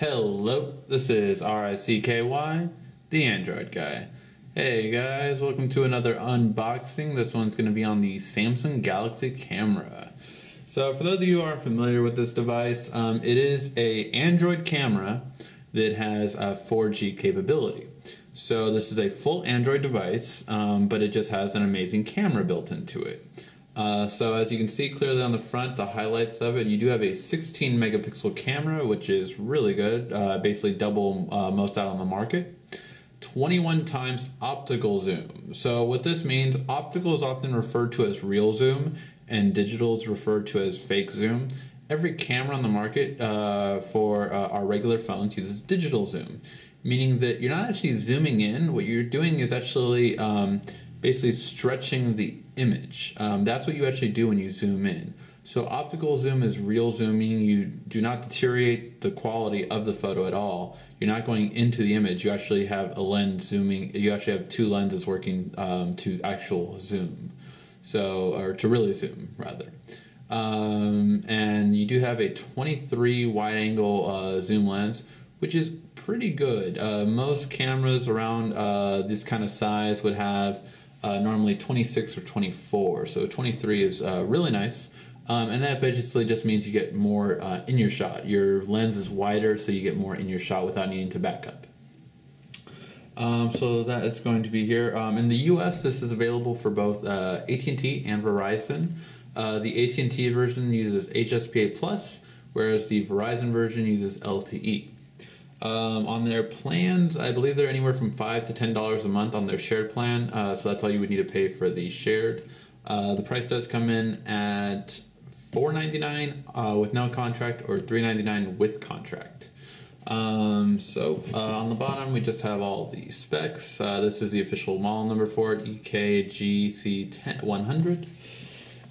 Hello, this is RICKY, the Android guy. Hey guys, welcome to another unboxing. This one's going to be on the Samsung Galaxy camera. So for those of you who aren't familiar with this device, it is a Android camera that has a 4G capability. So this is a full Android device, but it just has an amazing camera built into it. So as you can see clearly on the front, the highlights of it, you do have a 16 megapixel camera, which is really good, basically double most out on the market. 21 times optical zoom. So what this means, optical is often referred to as real zoom and digital is referred to as fake zoom. Every camera on the market for our regular phones uses digital zoom, meaning that you're not actually zooming in. What you're doing is actually basically stretching the image. That's what you actually do when you zoom in. So optical zoom is real zoom, meaning you do not deteriorate the quality of the photo at all. You're not going into the image. You actually have a lens zooming. You actually have two lenses working to actual zoom. So, or to really zoom rather. And you do have a 23 wide angle zoom lens, which is pretty good. Most cameras around this kind of size would have normally 26 or 24, so 23 is really nice, and that basically just means you get more in your shot. Your lens is wider, so you get more in your shot without needing to back up. So that is going to be here. In the US, this is available for both AT&T and Verizon. The AT&T version uses HSPA+, whereas the Verizon version uses LTE. On their plans, I believe they're anywhere from $5 to $10 a month on their shared plan, so that's all you would need to pay for the shared. The price does come in at $4.99 with no contract, or $3.99 with contract. On the bottom we just have all the specs. This is the official model number for it, EKGC100.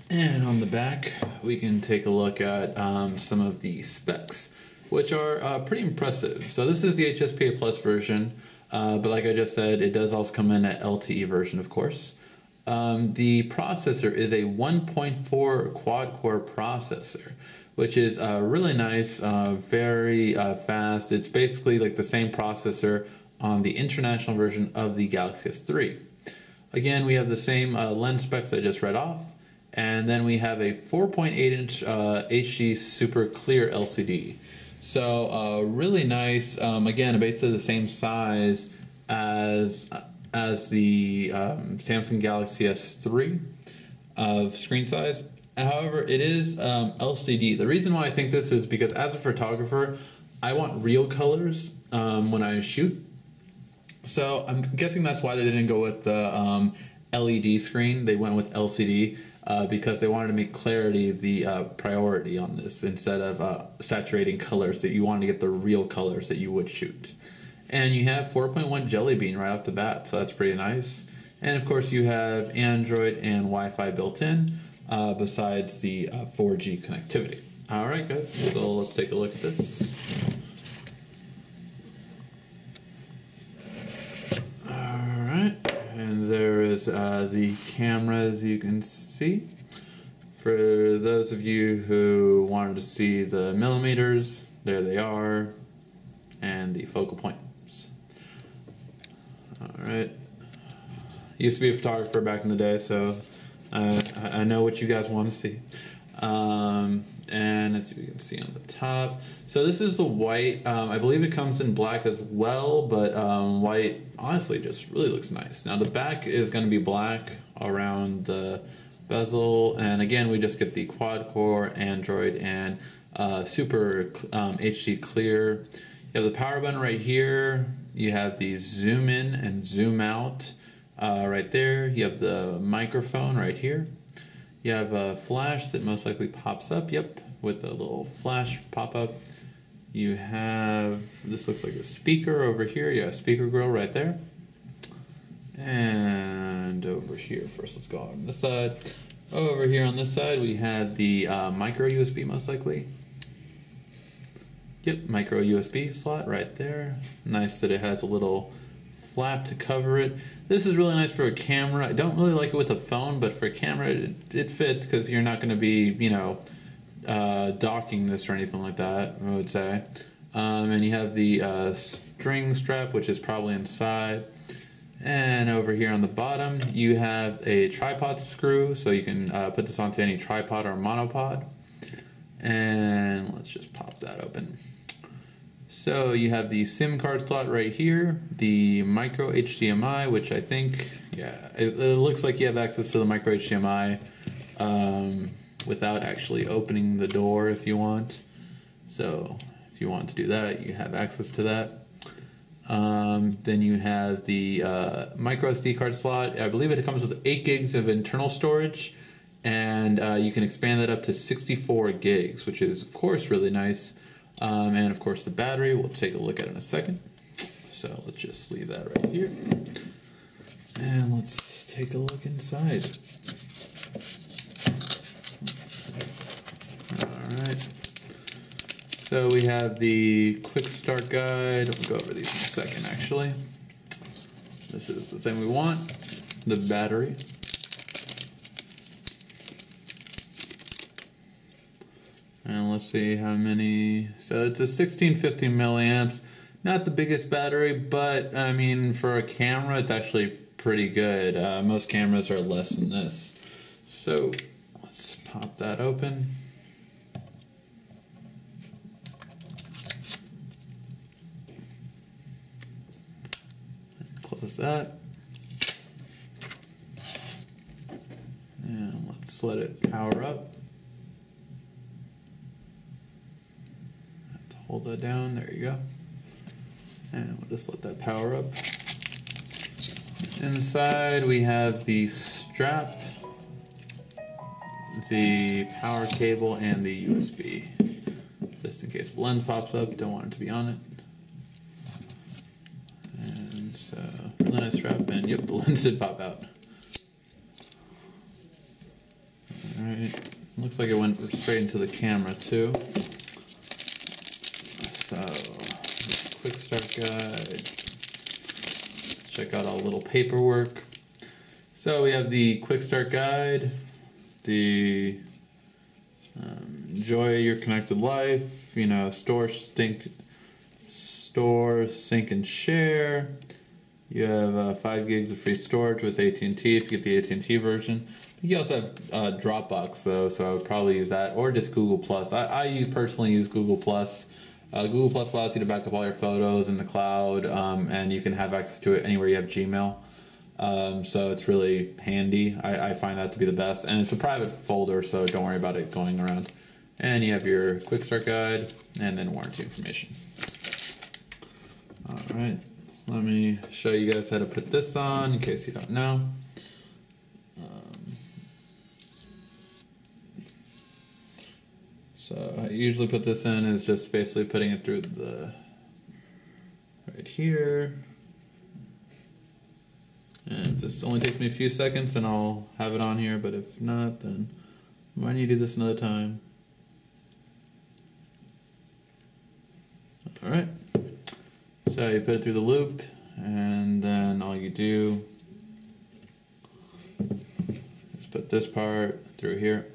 And on the back we can take a look at some of the specs, which are pretty impressive. So this is the HSPA Plus version, but like I just said, it does also come in at LTE version, of course. The processor is a 1.4 quad-core processor, which is really nice, very fast. It's basically like the same processor on the international version of the Galaxy S3. Again, we have the same lens specs I just read off, and then we have a 4.8-inch HD Super Clear LCD. So really nice. Again, basically the same size as the Samsung Galaxy S3 of screen size. However, it is LCD. The reason why I think this is because as a photographer, I want real colors when I shoot. So I'm guessing that's why they didn't go with the LED screen. They went with LCD. Because they wanted to make clarity the priority on this instead of saturating colors, that you wanted to get the real colors that you would shoot. And you have 4.1 Jelly Bean right off the bat, so that's pretty nice. And of course you have Android and Wi-Fi built in, besides the 4G connectivity. Alright guys, so let's take a look at this. And there is the camera, as you can see. For those of you who wanted to see the millimeters, there they are, and the focal points. Alright. Used to be a photographer back in the day, so I know what you guys want to see. And as you can see on the top, so this is the white. I believe it comes in black as well, but white honestly just really looks nice. Now the back is going to be black around the bezel, and again we just get the quad core Android and super HD clear. You have the power button right here. You have the zoom in and zoom out right there. You have the microphone right here. You have a flash that most likely pops up, yep, with a little flash pop-up. You have, this looks like a speaker over here. You have a speaker grill right there. And over here, first let's go on this side. Over here on this side, we have the micro USB most likely. Yep, micro USB slot right there. Nice that it has a little flap to cover it. This is really nice for a camera. I don't really like it with a phone, but for a camera it fits because you're not going to be, you know, docking this or anything like that, I would say. And you have the string strap, which is probably inside. And over here on the bottom, you have a tripod screw, so you can put this onto any tripod or monopod. And let's just pop that open. So you have the SIM card slot right here, the micro HDMI, which I think, yeah, it looks like you have access to the micro HDMI without actually opening the door if you want. So if you want to do that, you have access to that. Then you have the micro SD card slot. I believe it comes with 8 gigs of internal storage, and you can expand that up to 64 gigs, which is of course really nice. And of course the battery, we'll take a look at in a second. So let's just leave that right here. And let's take a look inside. Alright. So we have the quick start guide. We'll go over these in a second actually. This is the thing we want. The battery. And let's see how many. So it's a 1650 milliamps. Not the biggest battery, but I mean for a camera it's actually pretty good. Most cameras are less than this. So let's pop that open. Close that. And let's let it power up. Hold that down, there you go. And we'll just let that power up. Inside we have the strap, the power cable, and the USB. Just in case the lens pops up, don't want it to be on it. And so, really nice strap, and yep, the lens did pop out. Alright, looks like it went straight into the camera too. So, quick start guide. Let's check out all the little paperwork. So we have the quick start guide, the enjoy your connected life, you know, store, sync, and share. You have 5 gigs of free storage with AT&T if you get the AT&T version. You also have Dropbox though, so I would probably use that, or just Google Plus. I personally use Google Plus. Google Plus allows you to back up all your photos in the cloud, and you can have access to it anywhere you have Gmail. So it's really handy. I find that to be the best. And it's a private folder, so don't worry about it going around. And you have your quick start guide, and then warranty information. Alright, let me show you guys how to put this on in case you don't know. So I usually put this in is just basically putting it through the right here, and it just only takes me a few seconds and I'll have it on here, but if not then I might need to do this another time. Alright, so you put it through the loop, and then all you do is put this part through here.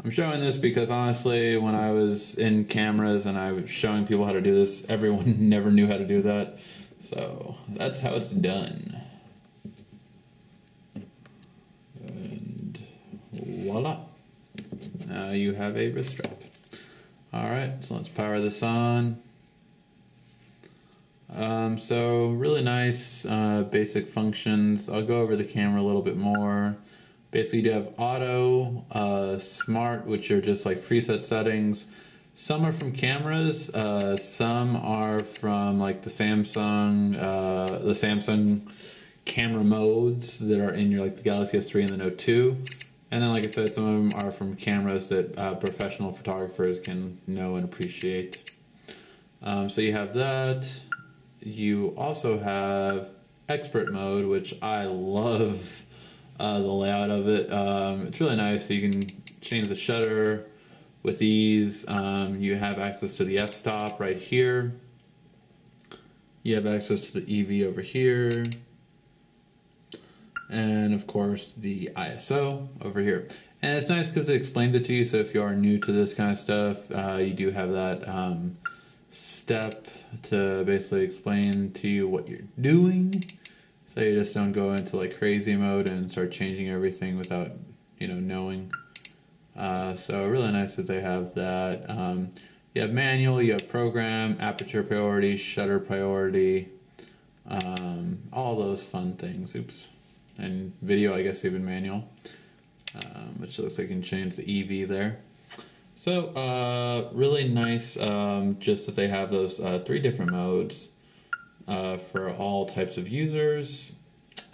I'm showing this because honestly, when I was in cameras and I was showing people how to do this, everyone never knew how to do that. So that's how it's done. And voila. Now you have a wrist strap. Alright, so let's power this on. So really nice basic functions. I'll go over the camera a little bit more. Basically, you have auto, smart, which are just like preset settings. Some are from cameras. Some are from like the Samsung camera modes that are in your like the Galaxy S3 and the Note 2. And then, like I said, some of them are from cameras that professional photographers can know and appreciate. So you have that. You also have expert mode, which I love. The layout of it. It's really nice. So you can change the shutter with ease. You have access to the f-stop right here. You have access to the EV over here. and of course the ISO over here. And it's nice because it explains it to you, so if you are new to this kind of stuff, you do have that step to basically explain to you what you're doing, so you just don't go into like crazy mode and start changing everything without knowing. So really nice that they have that. You have manual, you have program, aperture priority, shutter priority, all those fun things. Oops. And video, I guess even manual, which looks like you can change the EV there. So really nice, just that they have those 3 different modes for all types of users.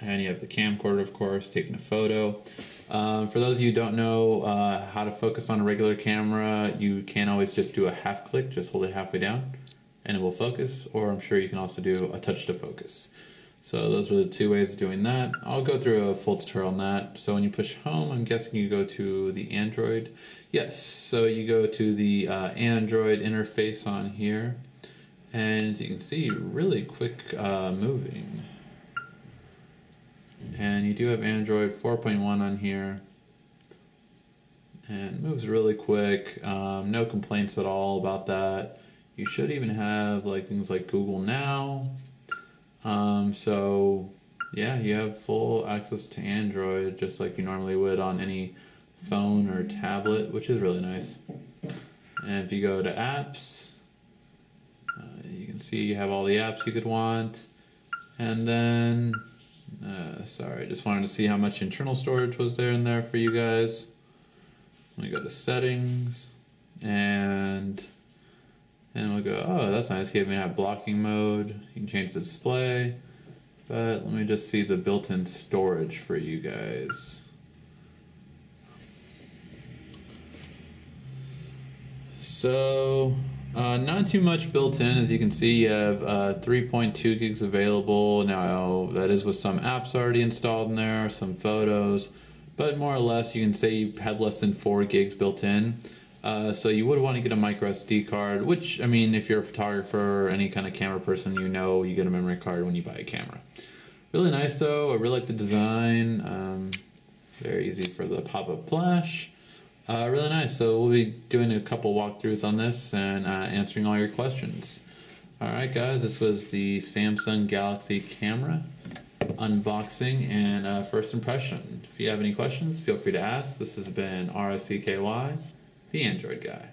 And you have the camcorder, of course, taking a photo. For those of you who don't know how to focus on a regular camera, you can always just do a half click, just hold it halfway down, and it will focus. Or I'm sure you can also do a touch to focus. So those are the 2 ways of doing that. I'll go through a full tutorial on that. So when you push home, I'm guessing you go to the Android. Yes, so you go to the Android interface on here. And as you can see, really quick moving. And you do have Android 4.1 on here, and it moves really quick. No complaints at all about that. You should even have like things like Google Now. So yeah, you have full access to Android just like you normally would on any phone or tablet, which is really nice. And if you go to apps, you can see you have all the apps you could want. And then sorry, just wanted to see how much internal storage was there in there for you guys. Let me go to settings, and we'll go, oh, that's nice. You even have blocking mode. You can change the display, but let me just see the built-in storage for you guys. So not too much built in. As you can see, you have 3.2 gigs available. Now that is with some apps already installed in there, some photos, but more or less you can say you have less than 4 gigs built in. So you would want to get a micro SD card, which, I mean, if you're a photographer or any kind of camera person, you get a memory card when you buy a camera. Really nice though. I really like the design. Very easy for the pop-up flash. Really nice. So we'll be doing a couple walkthroughs on this and answering all your questions. Alright guys, this was the Samsung Galaxy camera unboxing and first impression. If you have any questions, feel free to ask. This has been RSCKY, the Android Guy.